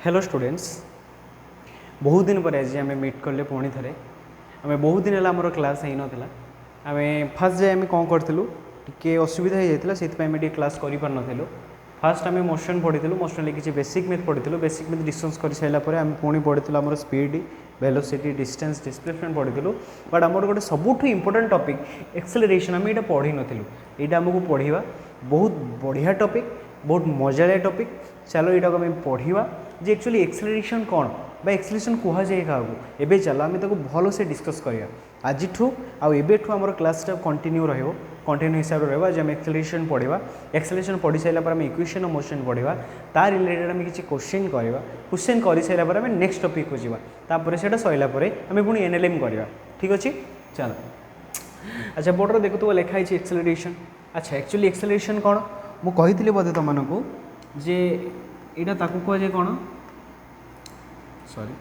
Hello students, बहुत दिन पर आज आम मीट कले पुणी थे आम बहुत दिन है आम क्लास हो नाला आम फास्ट जाए आम कौन करूँ टी असुविधा हो जाता से क्लास कर पार्लु। फास्ट आम मोशन पढ़ी मोशन किसी बेसिक मैथ पढ़ी बेसिक मैथ डिस्कस कर सारापर आम पुणी पढ़ी आम स्पीड वेलोसिटी डिस्टेंस डिस्प्लेसमेंट पढ़ी बट आम गोटे सबुठ इंपोर्टाट टॉपिक एक्सेलरेशन आम ये पढ़ी नुँ यहाँ आमको पढ़ा बहुत बढ़िया टॉपिक बहुत मजालिया टॉपिक। चलो यहाँ आम पढ़ा जे एक्चुअली एक्सेलरेशन कौन बा एक्सेलरेशन कह जाए क्या एवं चलो आम भल से डिस्कस करिया आज आउ आम क्लास कंटिन्यू कंटिन्यू हिसाब से रहा आम एक्सेलरेशन पढ़ा एक्सेलरेशन पढ़ी सारापर आम इक्वेशन ऑफ मोशन पढ़ा तार रिलेटेड आम किसी क्वेश्चन करवा क्वेश्चन कर सारापर आम नेक्स्ट टॉपिक को जापर से सरला आम पुणी एनएलएम करवा। ठीक अच्छे चलो अच्छा बोर्डर देखु लिखाई एक्सेलरेशन। अच्छा एक्चुअली एक्सेलरेशन कौन मुझे बोधे तुमको जे यहाँ ताकू कह जाए कौन सॉरी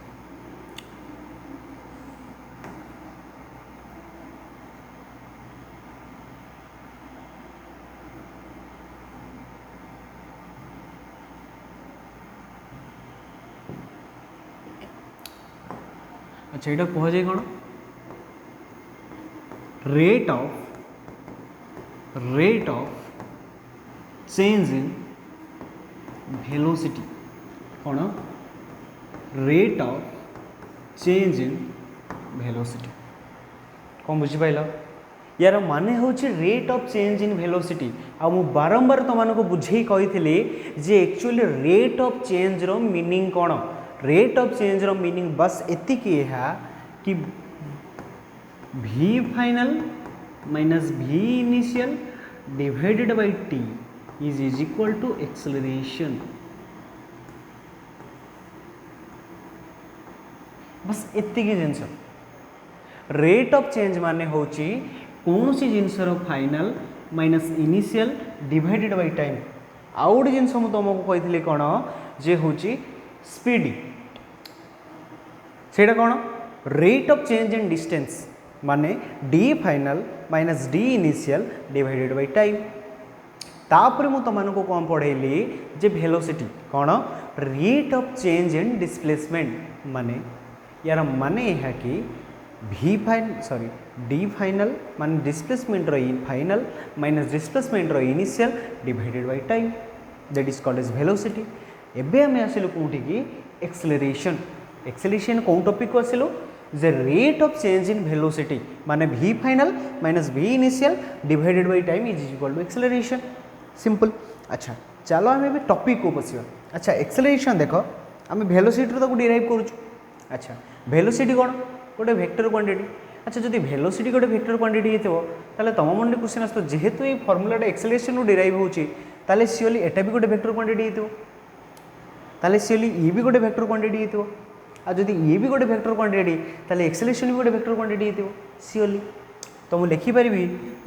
अच्छा यहाँ कह जाए कौन rate of change in velocity कौन rate of change in velocity कौन बुझीपाल यार माने हूँ rate of change in velocity आ मु बारंबार तुमको बुझे कही जे एक्चुअली रेट ऑफ चेंज रो मीनिंग कौन रेट ऑफ चेंज रो मीनिंग बस एतिकी है कि v final minus v initial divided by t is equal to acceleration. बस एतिकी जिनस रेट ऑफ चेंज माने हूँ कौन सी जिनसर final minus initial divided by time. आउ गोटे जिनस मुझे तुमको कही कौन जे हूँ स्पीड से कौन rate of change in distance माने d final minus d initial divided by time. तापर मु तुमको कौन पढ़ेली जे वेलोसिटी कौन rate of change in displacement माने यार माने यह कि v final sorry d final मान डिस्प्लेसमेंट रो फाइनल माइनस डिस्प्लेसमेंट रो initial divided by time that is called as velocity. एबे हमें आसिलु कोठी की एक्सेलरेशन। एक्सेलरेशन कौन टॉपिक को आसिलु जे rate of change in velocity माने v final minus v initial divided by time is equal to acceleration simple. अच्छा चलो आम टॉपिक को पशिया। अच्छा एक्सेलरेशन देख आम वेलोसिटी तक डिराइव करूँ। अच्छा वेलोसिटी कौन गोटे वेक्टर क्वांटिटी। अच्छा जब वेलोसिटी गोटे वेक्टर क्वांटिटी होता तुम मन क्वेश्चन आस जेहेतु ये फर्मुलाटा एक्सेलरेशन रू डिराइव होता सियोली एटा भी गोटे वेक्टर क्वांटिटी होता सियोली ये भी गोटे वेक्टर क्वांटिटी होता आ जदि ये भी गोटे वेक्टर क्वांटिटी ताले एक्सेलरेशन भी गोटे वेक्टर क्वांटिटी होता सियोली। तो मुझे लिखिपारि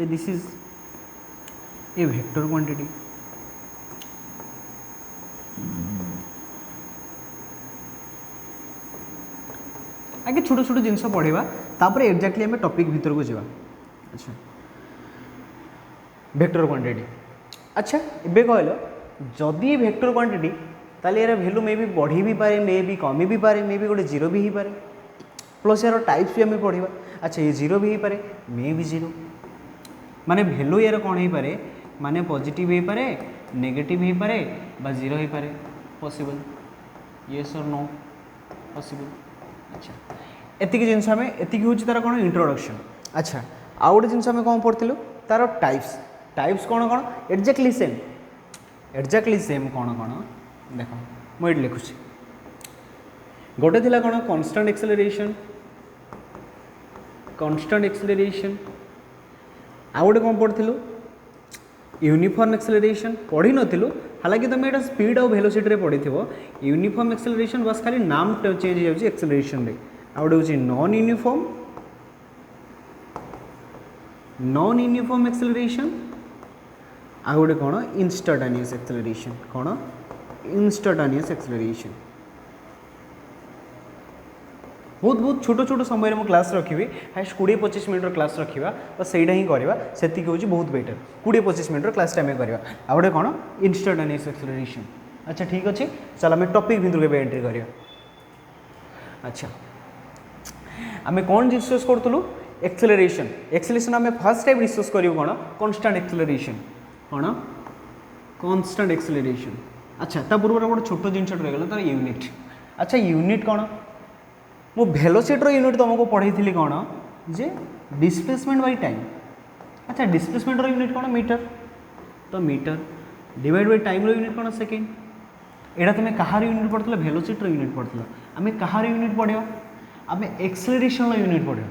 this is a vector quantity आगे छोट छोट जिनस पढ़ा तापर एक्जाक्टली आम टॉपिक भीतर को जावा। अच्छा वेक्टर क्वांटिटी। अच्छा एबे कहल जदि वेक्टर क्वांटिटी ताले यार वैल्यू मे भी बढ़ी भी पारे मे भी कमी भी पारे मे भी गोटे जीरो भी हो पारे प्लस यार टाइप्स भी आम पढ़ा। अच्छा ये जीरो भी हो पारे मे भी जीरो माने वैल्यू यार कौन हो पारे माने पॉजिटिव हो पारे नेगेटिव हो पारे बा जीरो हो पारे पॉसिबल येस और नो पॉसिबल। अच्छा एतिकी जिनस आम एतिकी हूँ तार कौन इंट्रोडक्शन। अच्छा आउ गोटे जिनस आम कौन पढ़लु तार टाइप्स टाइप्स कौन कौन एक्जाक्टली सेम कौन कौन देख मुझे लिखुची गोटे थिला कौन कांस्टेंट एक्सेलरेशन आउ गोटे कौन पढ़लु यूनिफॉर्म एक्सेलरेशन पढ़ी नथिलु हालांकि तुम यहाँ स्पीड और वेलोसिटी रे पढ़ी थो। यूनिफॉर्म एक्सेलरेशन बस खाली नाम चेंज हो जाए एक्सेलरेशन रे आउ गोटे हूँ नॉन यूनिफॉर्म एक्सेलरेशन आउ गोटे कौन इंस्टांटेनियस एक्सेलरेशन कौन इंस्टांटेनियस एक्सेलरेशन। बहुत बहुत छोट छोट समय में क्लास रखी हास्ट 20-25 मिनट क्लास रखा बस सहीटा ही करवा से हूँ बहुत बेटर 20-25 मिनट क्लास टाइम करवा। आ गए कौन इंस्टांटेनियस एक्सेलरेशन अच्छा ठीक अच्छे चल आम टॉपिक भितर के एंट्री करिया। अच्छा आम कौन डिस्कस करूँ एक्सेलरेशन एक्सेलरेशन आम फर्स्ट टाइम डिस्कस करूँ कौन कांस्टेंट एक्सेलरेशन कौन कांस्टेंट एक्सेलरेशन। अच्छा ता पूर्व गोटे छोट जिन रहीगला तार यूनिट। अच्छा यूनिट कौन मु वेलोसिटी यूनिट तुमको पढ़ाई थी कौन जे डिस्प्लेसमेंट बाय टाइम। अच्छा डिस्प्लेसमेंट यूनिट कौन मीटर तो metre divide by time unit कौन सेकेंड। एटा तुम्हें कहार यूनिट पढ़ते वेलोसिटी यूनिट पढ़ते आम कहार यूनिट पढ़ा आम एक्सेलरेशन यूनिट पढ़ा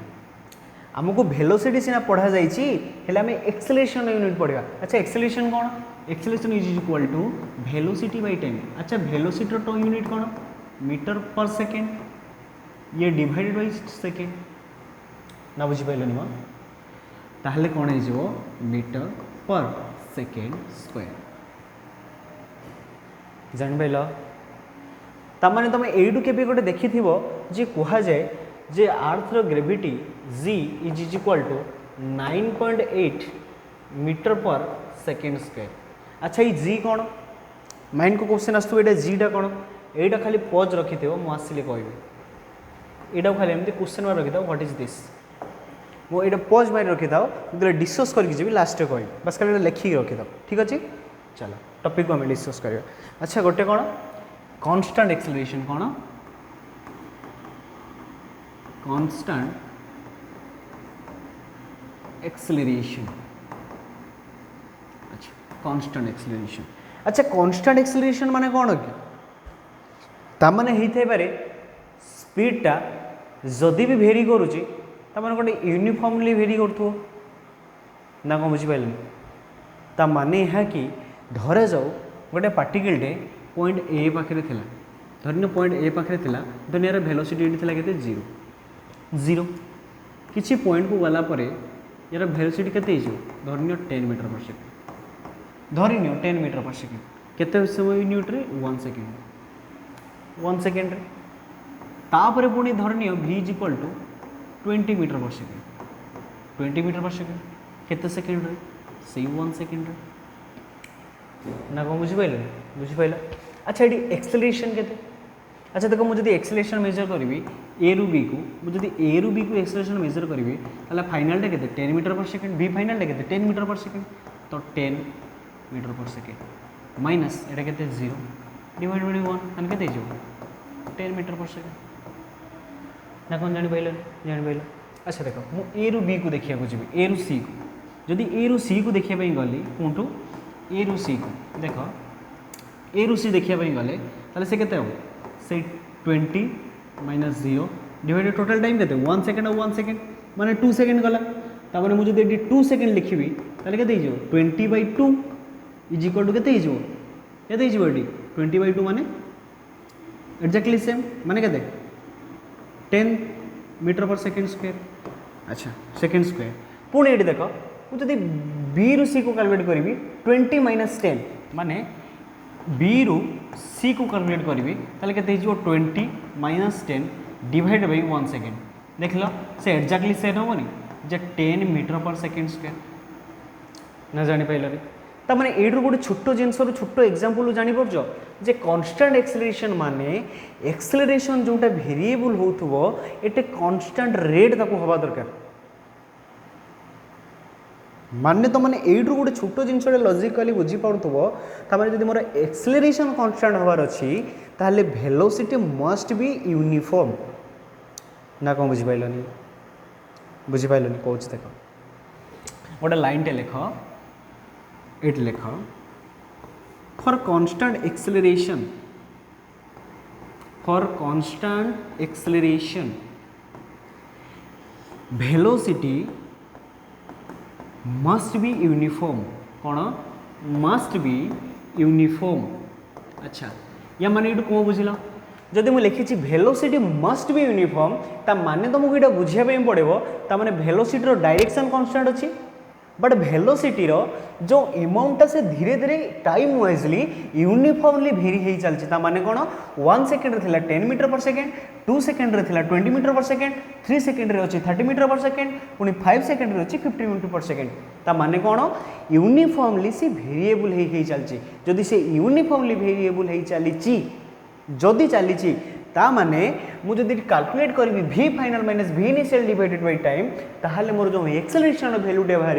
आमको वेलोसिटी सीना पढ़ा जाए आम एक्सेलरेशन यूनिट पढ़ा। अच्छा एक्सेलरेशन कौन acceleration is equal to velocity by time. अच्छा वेलोसिटी यूनिट कौन मीटर पर सेकेंड ये डिवाइडेड बाय सेकेंड ना बुझिपारे म ताहले कौन हो मीटर पर सेकेंड स्क्वायर जान ताने तुम यू के गोटे देखि जे कह जाए जे आर्थर gravity g is equal to 9.8 metre per second square. अच्छा ये जी कौन माइंड को क्वेश्चन आसो ये जीटा कौन यहीटा खाली पज रखि थ मुझे कहि यहाँ खाली एमती क्वेश्चन मार्क रखी था व्हाट इज दिस मुझे पज मार रखी था जो डिस्कस करके लास्ट कह बस खाली लिखिक रखी था ठीक अच्छे। चलो टॉपिक को हमें डिस्कस करिया। अच्छा गोटे कौन कांस्टेंट एक्सेलरेशन कौन कांस्टेंट एक्सेलरेशन। अच्छा कांस्टेंट एक्सेलरेशन। अच्छा कांस्टेंट एक्सेलरेशन माने कौन कि ताने होते पारे स्पीडटा जदि भी भेरी करुच्ची ताने गोटे यूनिफॉर्मली भेरी करूँ ना कौन बुझिपारे ता माने यह कि धरा जाऊ गोटे पार्टिकलटे पॉइंट ए पाखे धरन पॉइंट ए पाखे धरन यार वेलोसिटी के जीरो जीरो किसी पॉइंट को गलापर यार वेलोसिटी के धरन 10 मीटर पर सेकेंड धरन 10 मीटर पर सेकेंड केते समय यूनिट रे 1 सेकेंड 1 सेकेंड तापर पुणी धरन v is equal to 20 metre per second 20 metre per second केते सेकेंड रे से 1 सेकेंड रे ना कौन बुझिपारे। अच्छा ये एक्सेलरेशन के अच्छा देखो मुझे एक्सेलरेशन मेजर करी ए रु बी को मुझे ए रु बी को एक्सेलरेशन मेजर करी फाइनाल के 10 metre per second B final के 10 मीटर पर सेकेंड तो 10 मीटर पर सेकेंड माइनस एटा के 0 डिवाइड बाय 1 हम के 10 मीटर पर सेकेंड ना कौन जान। अच्छा देखो मुझे ए रु बी को देखा जी ए रु सी को जदि ए रु सी को देखापी गली कोठू ए रु सी को देख ए रु सी देखापी गले ताले से केते से 20 माइनस 0 डिवाइडेड टोटल टाइम के 1 सेकेंड और 1 सेकेंड माने 2 सेकेंड गला तापर मुझे 2 सेकेंड लिखी ताले के 20/2 इज इक्वल टू के 20/2 माने एक्जाक्टली सेम माने के 10 मीटर पर सेकेंड स्क्वायर। अच्छा सेकेंड स्क्वायर पुणी ये देख मुझे बी रु सी को कैलकुलेट करी 20 माइनस 10 माने बी रु सी को कैलकुलेट करी ताले केते हिजो 20 माइनस 10 डिवाइड बाय 1 सेकेंड देख लो से एक्जाक्टली सेम होनी जे 10 मीटर पर सेकेंड स्क्वायर ना जानी पाइल ता माने एडू गोटे छोट जिनस छोट एग्जांपल जानि परजो जे कांस्टेंट एक्सेलरेशन माने एक्सेलरेशन जोटा वेरिएबल होथबो एटे कांस्टेंट रेट ताको हवा दरकार माने तो मैंने यू गोटे छोट जिनस लॉजिकली बुझी पार्थब तार जब मोर एक्सेलरेशन कांस्टेंट हबार अच्छी ताहले वेलोसिटी मस्ट बी यूनिफॉर्म ना कौन बुझिपाइलनी कौन देख गोटे लाइन टे लिख ये लिख for constant acceleration velocity must be uniform कौन मस्ट बी यूनिफॉर्म। अच्छा या माने ये कौन बुझल जदि मुझे लिखी वेलोसिटी मस्ट बी यूनिफॉर्म ता माने तुमको यहाँ बुझापी पड़ो ता माने वेलोसिटी डायरेक्शन कांस्टेंट अच्छी बट भेलोसिटी जो अमाउंटा से धीरे धीरे टाइम वाइजली यूनिफॉर्मली भेरी हो चलती माने कौन 1 सेकेंड थी 10 मीटर पर सेकेंड 2 सेकेंड थी 20 मीटर पर सेकेंड 3 सेकेंड अच्छी 30 मीटर पर सेकेंड पुणी 5 सेकेंड अच्छी 50 मीटर पर सेकेंड ता माने कौन यूनिफॉर्मली सी भेरिएबल हो चलती जदि से यूनिफॉर्मली भेरिएबल हो चली जदि चली ता माने मुझे कैलकुलेट करी v final minus v initial divided by time ताहले मोर जो एक्सेलरेशन वैल्यूटे बाहर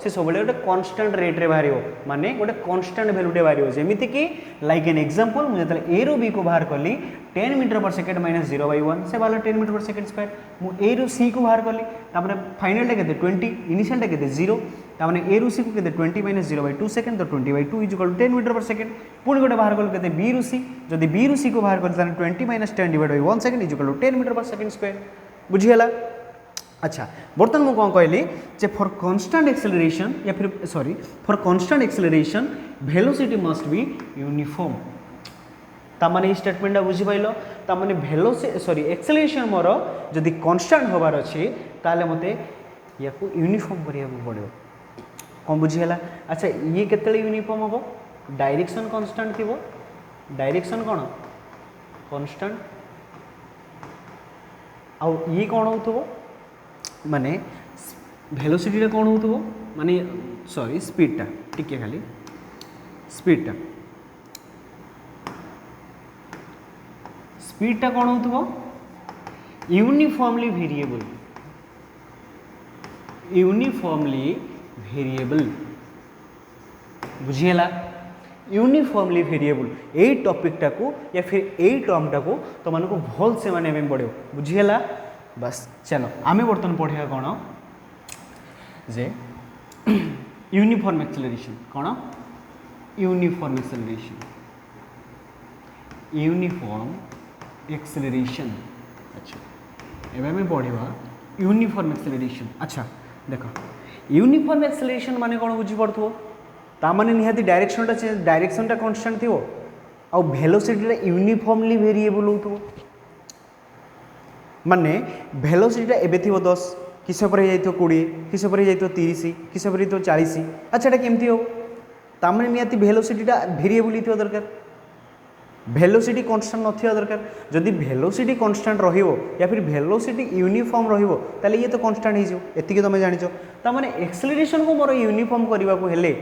से सब गोटे कांस्टेंट रेट रे बाहर माने गोटे कांस्टेंट वैल्यूटे बाहर जमीती कि लाइक एन एग्जांपल मुझे ए रू बी को बाहर कली 10 मीटर पर सेकेंड माइनस 0/1 से बाहर 10 मीटर पर सेकेंड स्क्वायर मुझे ए रू सी को बाहर कली तापर फाइनल के 20 इनिशियल के 0 ताने ए रू सी को 20 माइनस 0/2 सेकेंड तो 20/2 इक्वल 10 मीटर पर सेकेंड पुणी गोटे बाहर कल के बी रू सी जदि बी रू सी को बाहर कल 20 minus 10 divide by 1 second equal 10 metre per second square बुझीगला। अच्छा बर्तमान मुझे कौन कहली जे फॉर कांस्टेंट एक्सेलरेशन या फिर sorry for constant acceleration velocity must be uniform तामाने स्टेटमेंट बुझीपाइल तामाने वेलोसिटी सॉरी एक्सेलरेशन मोर जदि कांस्टेंट होबार अच्छे ताले मते या को यूनिफॉर्म करिया पड़ो कौन बुझीगला। अच्छा ये केतले यूनिफॉर्म हम डायरेक्शन कांस्टेंट थी डायरेक्शन कौन कांस्टेंट आउ ये कौन हो माने वेलोसिटी कौन हो माने सॉरी स्पीडटा टिके खाली स्पीडटा कौन हो यूनिफॉर्मली वेरिएबल बुझीगला यूनिफॉर्मली वेरिएबल यही टॉपिकटा को या फिर यही टर्मटा को तो मान को भल से माने पड़ो बुझीगला। बस चलो आमे बर्तमान पढ़िया कौन जे यूनिफॉर्म एक्सेलरेशन कौन यूनिफॉर्म एक्सेलरेशन अच्छा एवं आम पढ़ा यूनिफॉर्म एक्सेलरेशन। अच्छा देख यूनिफॉर्म एक्सेलरेशन माने कौन बुझीपड़ो तामाने निहाती डायरेक्शनटा कांस्टेंट थी आउ वेलोसिटीटा यूनिफॉर्मली वेरिएबल हो माने वेलोसिटीटा एबे थी 10 किस पर हो 20 किस पर हो 30 किस पर हो 40 अच्छा एटा केमती हो तामाने निहाती वेलोसिटीटा वेरिएबल थी दरकार वेलोसिटी कांस्टेंट नथिया दरकार जदि वेलोसिटी कांस्टेंट रहिबो या फिर वेलोसिटी यूनिफॉर्म रहिबो ताले ये तो कांस्टेंट हिजो एतिके तमे जानिचो ता माने एक्सेलरेशन को मोर यूनिफॉर्म करबा को हेले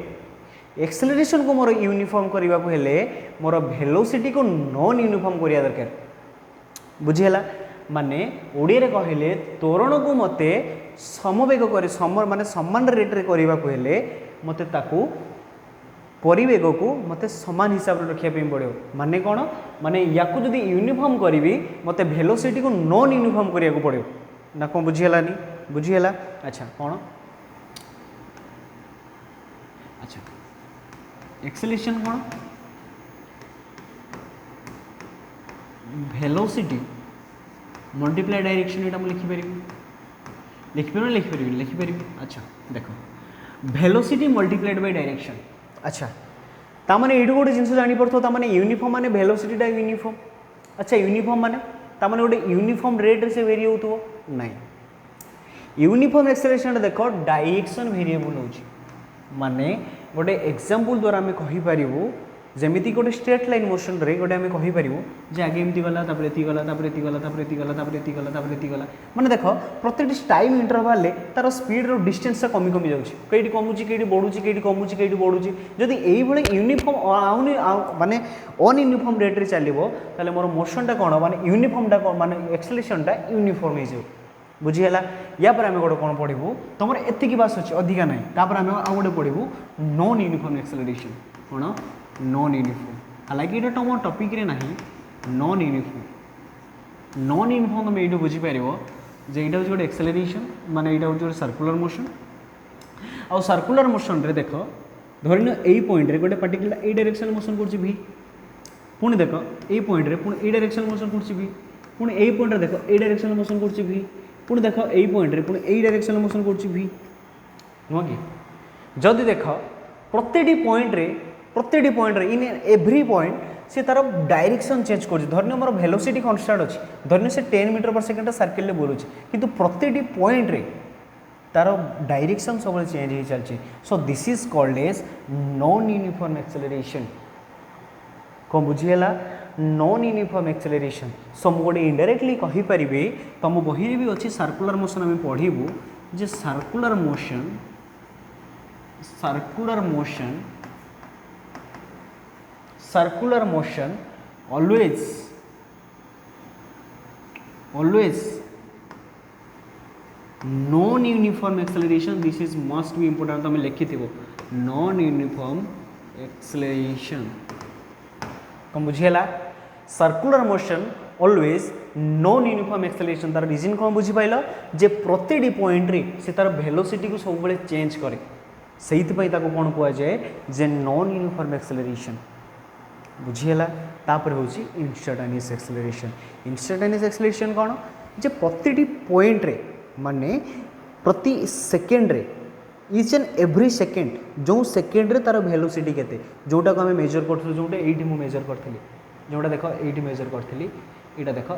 एक्सेलरेशन को मोर यूनिफॉर्म करबा को हेले मोर वेलोसिटी को नॉन यूनिफॉर्म करिया दरकार बुझिहला माने ओडिया रे कहले त्वरण को मते समवेग करे माने समान रेट रे करबा को हेले मते ताकू परिवेग को मते समान हिसाब रे रखिया पे पड़ो माने कौन माने या को जदि यूनिफॉर्म करी मते वेलोसिटी को नॉन यूनिफॉर्म करिया को पड़ो ना कौन बुझीगलानी बुझीगला। अच्छा कौन अच्छा एक्सेलरेशन कौन वेलोसिटी मल्टीप्लाई डायरेक्शन ये लिखिपर लिखिपर लिखिपर। अच्छा देख वेलोसिटी मल्टीप्लाइड बाय डायरेक्शन अच्छा तामाने ये गोटे जिन जानी पड़ो तामाने यूनिफॉर्म माने वेलोसिटीटा यूनिफॉर्म अच्छा यूनिफॉर्म माने तामाने गोटे यूनिफॉर्म रेट से वेरी हो ना यूनिफॉर्म एक्सेलरेशन देख डायरेक्शन वेरिएबल हो माने गोटे एग्जांपल द्वारा आम कहीपर जमीती गोटे स्ट्रेट लाइन मोशन रे गोटे आम कहीपर जे आगे एमती गला तापर एती गला तापर एती गला तापर एती गला तापर एती गला तापर एती गला माने देख प्रत्येक टाइम इंटरवल ले तार स्पीड रो डिस्टेंस कमी कमी जाउछि कईटी कमुछि कईटी बढ़ुछि कईटी कमुछि कईटी बढ़ुछि जदि एई भले यूनिफॉर्म माने अन यूनिफॉर्म रेट रे चलिबो ताले मोर मोशनटा कोन माने यूनिफॉर्मटा माने एक्सेलरेशनटा यूनिफॉर्म हो जाउ बुझीगला। या पर आम गोटे कौन पढ़ू तुम एतिक बास अच्छे अधिका ना तापर आम आउ गोटे पढ़ू नॉन यूनिफॉर्म एक्सेलरेशन कौन नॉन यूनिफॉर्म हालांकि ये तुम टॉपिक रे ना नॉन यूनिफॉर्म तुम ये बुझीपर जे यहाँ हूँ गोटे एक्सेलरेशन माने यहाँ हूँ गोटे सर्कुलर मोशन आउ सर्कुलर मोशन रे देख धरन यही पॉइंट रे गोटे पर्टिकुलर ए डायरेक्शन मोशन कर पुणी देख यही पॉइंट रे पुणी ए डायरेक्शन मोशन कर पुणी यही पॉइंट रे देख ए डायरेक्शन मोशन कर पुणी देख यही पॉइंट रे पुणी यही डायरेक्शन मोशन कर नुह कि जदि देख प्रत्येक पॉइंट रे इन एव्री पॉइंट से तार डायरेक्शन चेंज कर धरन मोर वेलोसिटी कांस्टेंट अच्छी धरन से 10 मीटर पर सेकेंड सर्किल बुलूँ किंतु प्रत्येक पॉइंट रे तार डायरेक्शन सब चेंज हो चलती so this is called as non uniform acceleration कौन बुझीगला नॉन यूनिफॉर्म एक्सेलरेशन सो मुझे इनडायरेक्टली कहीपरि तुम बही भी अच्छी सर्कुलर मोशन आम पढ़ू जे circular motion always non uniform acceleration this is must be important तुम लिखि नॉन यूनिफॉर्म एक्सेलरेशन कौन बुझीगला circular motion always non uniform acceleration तार रीजन कौन बुझीपाल जे प्रति पॉइंट रे से तार वेलोसिटी को सब बेले चेंज करे से कौन कहुए जे नॉन यूनिफॉर्म एक्सेलरेशन बुझीगला तापर हूँ इंस्टांटेनियस एक्सेलरेशन कौन जे प्रति पॉइंट रे माने प्रति सेकेंड रे इच एंड एव्री सेकेंड जो सेकेंड रे तार वेलोसिटी केते जोटा को आम मेजर करूँ जोटा ये मेजर करी जोटा देख ये मेजर करी यहाँ देख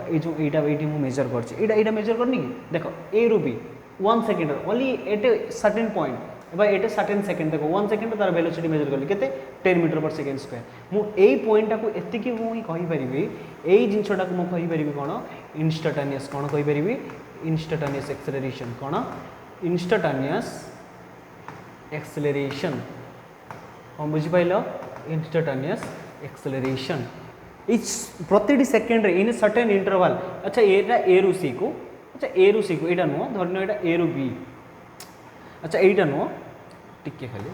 ये मेजर कर मेजर करनी कि देख ए रू B 1 second only at a certain point at a certain second देख 1 सेकेंड तार वेलोसिटी मेजर कली केते 10 मीटर पर सेकेंड स्क्वायर मुझे पॉइंटा को एतिकी मुझे कहीपरि यही जिनटा को मुझे कौन इंस्टांटेनियस कौन कहीपरि इंस्टांटेनियस एक्सेलरेशन कौन इंस्टांटेनियस एक्सेलरेशन कौन बुझीपाल इंस्टांटेनियस एक्सेलरेशन इच प्रति सेकेंड रे इन सर्टेन इंटरवल अच्छा यहाँ ए रु सी को अच्छा ए रु सी को यहाँ नुह धरन यहाँ ए रु बी अच्छा यहाँ नुह टिके खाली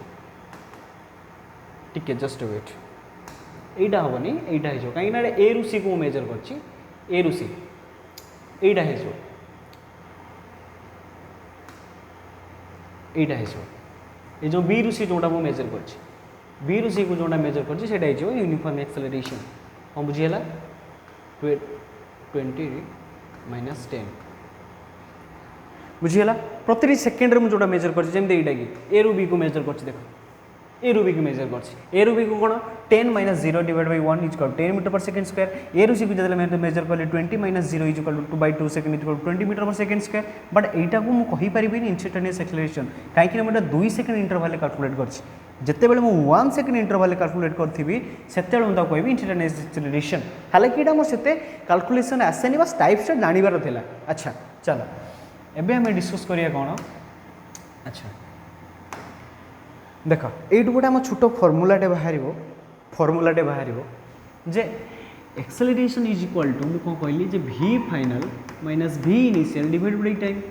टिके जस्ट वेट यहाँ हेनी यहाँ हो कहीं ए रु सी को मेजर कर ए रु सी यहाँ ये जो बी रु सी जोटा मुझे मेजर कर बी रु सी को जोटा मेजर कर यूनिफॉर्म एक्सेलरेशन कौन बुझीगला 20 माइनस 10 बुझीगला प्रति सेकेंड मुझे जोटा मेजर कर ए रु बी को मेजर कर देख ए रु बी को मेजर कर ए रु बी को कौन 10 minus 0 divide by 1 is 10 metre per second square A रु सी को जब मेजर कली 20 minus 0 is 2/2 second is 20 metre per second square but यहाँ को मुझे कहीपरि इंस्टांटेनियस एक्सेलरेशन कहीं मुझे 2 सेकेंड इंटरवल कैलकुलेट कर जितेबाला मुझे 1 सेकेंड इंटरवल कैलकुलेट करी से कह इंस्टांटेनियस एक्सेलरेशन हालांकि यहाँ मोर से कैलकुलेशन आसेनी बस टाइप्स जानिबार थिला अच्छा चलो एबे हमें डिस्कस करिया कौन अच्छा देख ये गोटे आम छोट फर्मुलाटे बाहर जे एक्सेलरेशन इज इक्वल टू मुझे कौन कहली जे v final minus v initial divide by time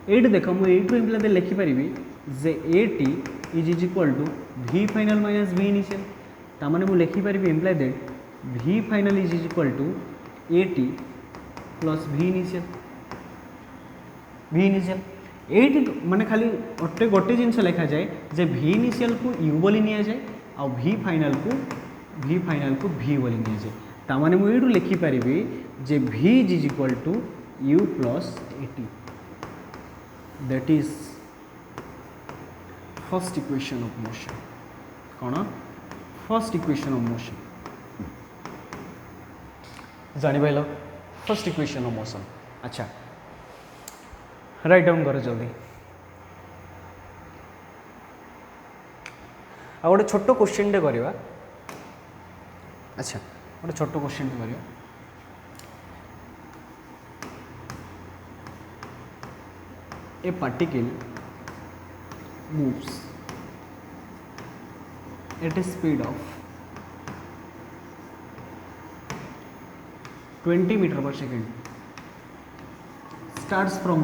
ये देख मुझे ये लिखिपारि जे a t is equal to v final minus v initial ताने मुझे लिखिपारि imply that v final is equal to a t plus v initial ये माने खाली गोटे जिनस लिखा जाए जे v इनिशियल को u बोली नि जाए आ v फाइनल को v बोली नि जाए ताने मुझे ये लिखिपारि जे v is equal to u plus a t that is first equation of motion कौन फर्स्ट इक्वेशन ऑफ मोशन जानिपाइल फर्स्ट इक्वेशन ऑफ मोशन अच्छा राइट डाउन कर जल्दी आ गोटे छोट क्वेश्चन टे करवा अच्छा गोटे छोट क्वेश्चन टे करवा ए particle moves at a speed of 20 meter per second starts from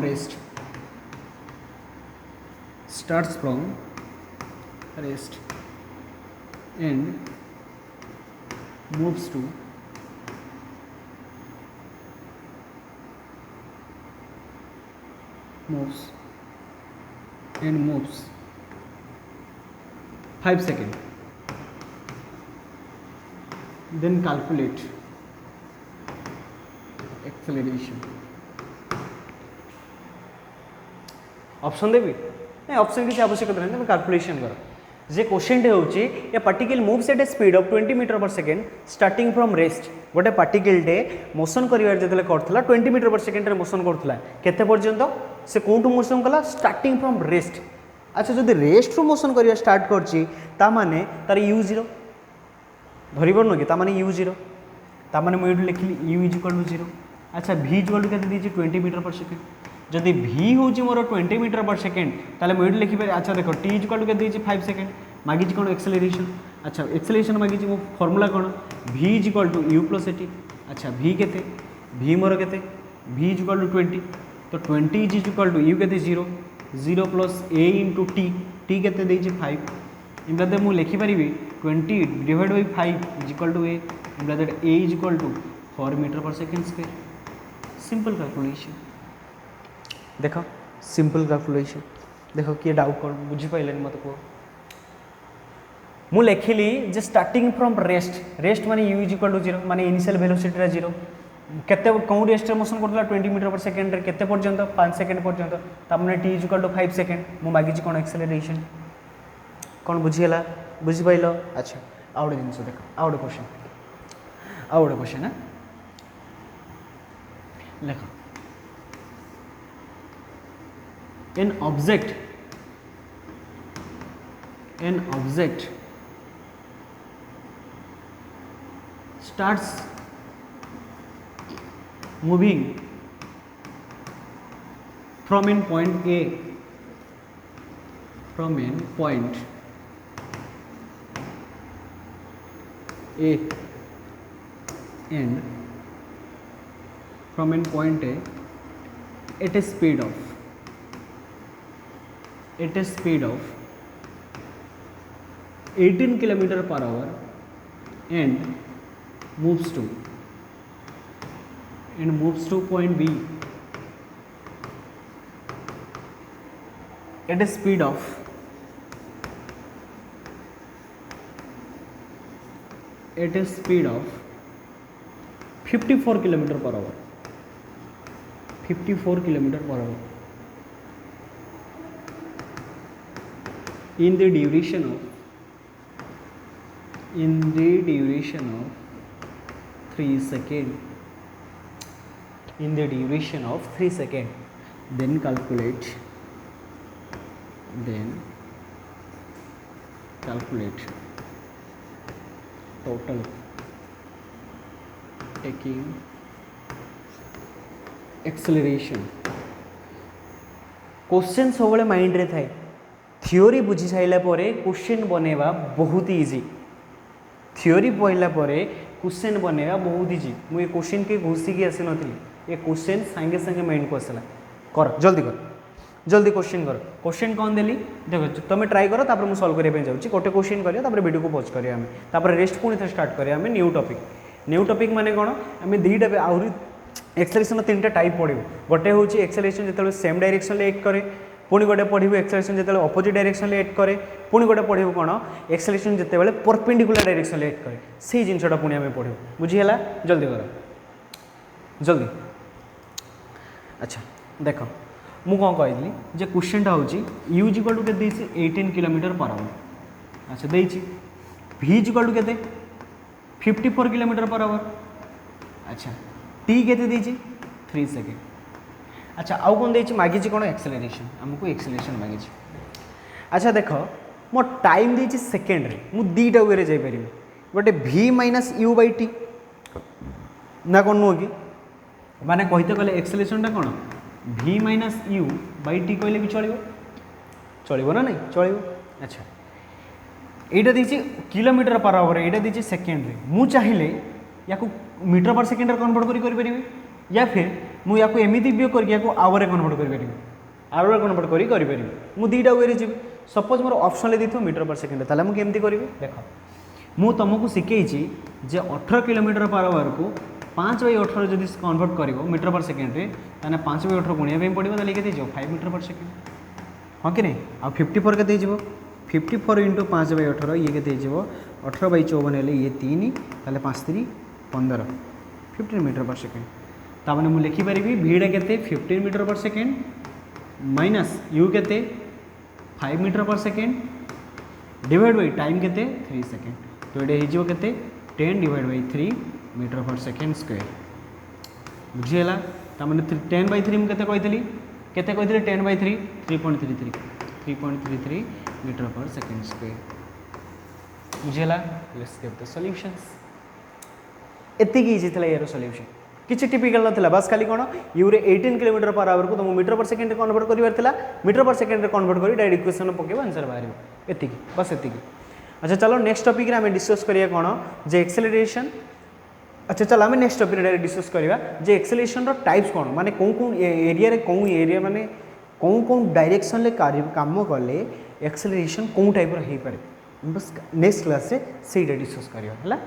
rest and moves to moves 5 seconds. Then calculate acceleration. Option देवी नहीं ऑप्शन किसी आवश्यकता नहीं कैलकुलेशन कर जे क्वेश्चन टे होची a particle moves at a speed of 20 metre per second starting from rest गोटे पार्टिकलटे मोशन कर जो करता 20 मीटर पर सेकेंड मोशन करूला केते पर्यंत से कौटू मोशन कला स्टार्टिंग फ्रॉम रेस्ट। अच्छा जब रेस्ट रु मोशन कर स्टार्ट करने तार यू जीरो धरी पार कि ताने यू जीरो ताने मुझे लिखली u is equal to zero. अच्छा भी इज इक्वल टू के 20 मीटर पर सेकेंड जदि भी हूँ मोर 20 मीटर पर सेकेंड ताले मुझे लिखिपारे। अच्छा देख टी इज इक्वल टू के 5 सेकेंड मागिच कौन एक्सेलरेशन। अच्छा एक्सेलरेशन मागिच मो फॉर्मूला कौन v is equal to u plus at. अच्छा भी केते भी मोर केते भी इज इक्वल टू 20 तो 20 इज इक्वल टू यू केते 0 0 plus a into t t केते देइछि 5 इम्प्लाइड मु लिखि पारिबी 20 divide by 5 is equal to a implied a is equal to 4 metre per second square. Simple calculation देख सिंपल कैलकुलेशन देख किए डाउट कौन बुझीपारे मत कह मु लिखिली जे स्टार्टिंग फ्रॉम रेस्ट रेस्ट माने यू इज इक्वल टू 0 माने इनिशियल वेलोसिटी 0 केते कौन रेस्ट मोशन करथला 20 मीटर पर सेकेंड रे केते पर्यंत 5 सेकेंड पर्यंत तामने t is equal to 5 second मु मागिची कौन एक्सेलरेशन कौन बुझीला बुझीपाइल। अच्छा आउ गोटे जिनस देख आउ गोटे क्वेश्चन है लेख an object starts moving from in point A and from in point A at a speed of 18 km per hour and moves to point B at a speed of 54 km per hour 54 km per hour in the duration of 3 seconds then calculate total taking acceleration। Question सब mind रे थाए theory बुझी साइला परे question बनेवा बहुत easy theory पढ़ला परे question बनेवा बहुत easy मुझे क्वेश्चन के घुसिकी आसी नथी ये क्वेश्चन सांगे सांगे माइंड को आसला कर जल्दी क्वेश्चन कर क्वेश्चन कौन देली देख तुम ट्राई कर तापर सॉल्व करने जाऊँगी गोटे क्वेश्चन करिया तापर वीडियो को पॉज करिया हमें तापर रेस्ट पुणी थे स्टार्ट करिया हमें न्यू टॉपिक माने कौन आम दुईटा आहरी एक्सेलरेशन 3टा टाइप पढ़ू गोटे हूँ एक्सेलरेशन जो सेम डायरेक्शन एक्ट करे पुणी गोटे पढ़ू एक्सेलरेशन जो अपोजिट डायरेक्शन एक्ट करे पुणी गोटे पढ़ू कौन एक्सेलरेशन जिते परपेंडिकुलर डायरेक्शन एक्ट करे से जिनटा पुणी आम पढ़ू बुझीगला जल्दी कर जल्दी। अच्छा देख मु कौन कहली जे क्वेश्चनटा हूँ यू इज इक्वल टू के 18 किलोमीटर पर आवर। अच्छा देती भी इज इक्वल टू के 54 किलोमीटर पर आवर। अच्छा टी के 3 सेकेंड। अच्छा आउ कौन देती मागिच कौन एक्सेलरेशन आमको एक्सेलरेशन मागिच। अच्छा देख मो टाइम देती सेकेंड रे मु दीटा वे जापर गोटे भी माइनस यू बै टी ना कौन नुह कि माने कहते गले एक्सेलरेशनटा कौन भी माइनस यू बै टी कहले भी चलो ना नहीं चलो। अच्छा यहाँ देखिए किलोमीटर पर आवर यहाँ देखिए सेकेंड रे मु चाहिए या मीटर पर सेकेंड कन्वर्ट करें या फिर मुझे एमती भी करके आवर कन्वर्ट करें आवर कन्वर्ट करें मु दुईटा वे जी सपोज मोर ऑप्शन ले देखो मीटर पर सेकेंड ताला मु केमती करी देख मु तुमको शिखई जे 18 किलोमीटर पर आवर को 5/18 जब कन्वर्ट कर मीटर पर सेकेंड रे 5/18 गुणिया पड़ो तो ये 5 मीटर पर सेकेंड हाँ कि नहीं आ 54 के 54 इंटू 5/18 ये के 18/54 हेल्ले ये 3 ताले 5 3 15 15 मीटर पर सेकेंड ताने मुझे लिखिपारि भीड़ा के 15 metre per second minus you के 5 metre per second divide by time के 3 सेकेंड तो ये हो 10 divide by 3 metre per second square बुझीगला ताମାନେ 10/3 मुझे केते कही 10/3 3.33 मीटर पर सेकेंड स्क्वायर बुझीगला लेट्स गेट द सॉल्यूशंस एति इजी था यार सॉल्यूशन किसी टिपिकल ना बस खाली कौन यूरे 18 किलोमीटर पर आवर को तुम मीटर पर सेकेंड कन्वर्ट कर मीटर पर सेकेंड कन्वर्ट कर डायरेक्ट इक्वेशन पकेब आंसर बाहर एति बस एति अच्छा चलो नेक्स्ट टॉपिक रे आम डिस्कस करिया कौन जे एक्सेलरेशन अच्छा चलो आम नेक्स्ट टॉपिक रे डिस्कस करवा जे एक्सेलरेशन रो टाइप्स कौन माने कौन एरिया रे कौन एरिया माने कौन डायरेक्शन ले काम कले एक्सेलरेशन कौन टाइप रो हे पारे बस नेक्स्ट क्लास रे सेटा डिस्कस करवा है।